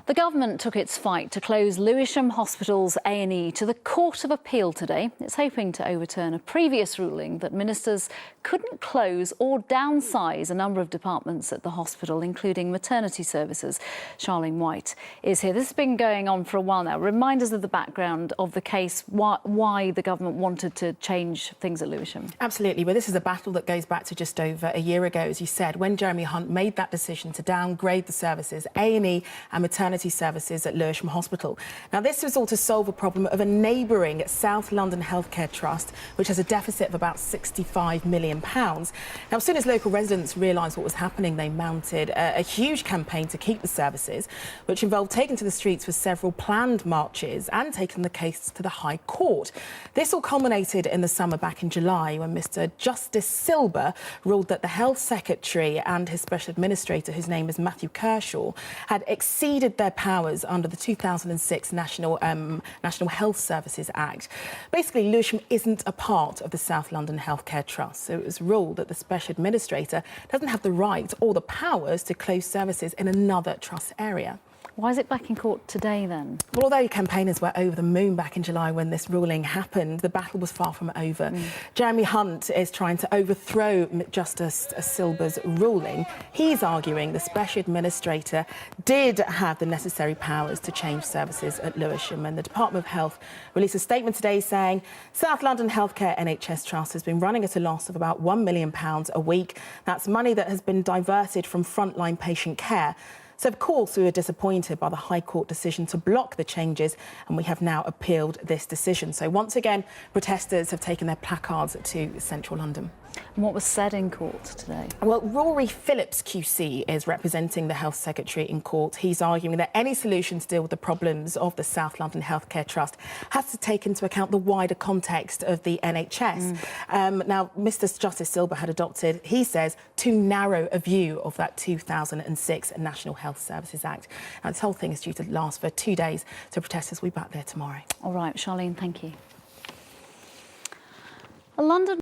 The government took its fight to close Lewisham Hospital's A&E to the Court of Appeal today. It's hoping to overturn a previous ruling that ministers couldn't close or downsize a number of departments at the hospital, including maternity services. Charlene White is here. This has been going on for a while now. Remind us of the background of the case, why the government wanted to change things at Lewisham. Absolutely. Well, this is a battle that goes back to just over a year ago, as you said, when Jeremy Hunt made that decision to downgrade the services, A&E and maternity services at Lewisham Hospital. Now, this was all to solve a problem of a neighbouring South London Healthcare Trust, which has a deficit of about £65 million. Now, as soon as local residents realised what was happening, they mounted a huge campaign to keep the services, which involved taking to the streets for several planned marches and taking the case to the High Court. This all culminated in the summer back in July when Mr Justice Silber ruled that the Health Secretary and his Special Administrator, whose name is Matthew Kershaw, had exceeded their powers under the 2006 National Health Services Act. Basically, Lewisham isn't a part of the South London Healthcare Trust, so it was ruled that the Special Administrator doesn't have the right or the powers to close services in another trust area. Why is it back in court today, then? Well, although campaigners were over the moon back in July when this ruling happened, the battle was far from over. Jeremy Hunt is trying to overthrow Justice Silber's ruling. He's arguing the Special Administrator did have the necessary powers to change services at Lewisham, and the Department of Health released a statement today saying South London Healthcare NHS Trust has been running at a loss of about £1 million a week. That's money that has been diverted from frontline patient care. So, of course, we were disappointed by the High Court decision to block the changes, and we have now appealed this decision. So, once again, protesters have taken their placards to central London. And what was said in court today? Well, Rory Phillips QC is representing the Health Secretary in court. He's arguing that any solution to deal with the problems of the South London Healthcare Trust has to take into account the wider context of the NHS. Now, Mr Justice Silber had adopted, he says, too narrow a view of that 2006 National Health Services Act. Now, this whole thing is due to last for 2 days, so protesters will be back there tomorrow. All right, Charlene, thank you. A London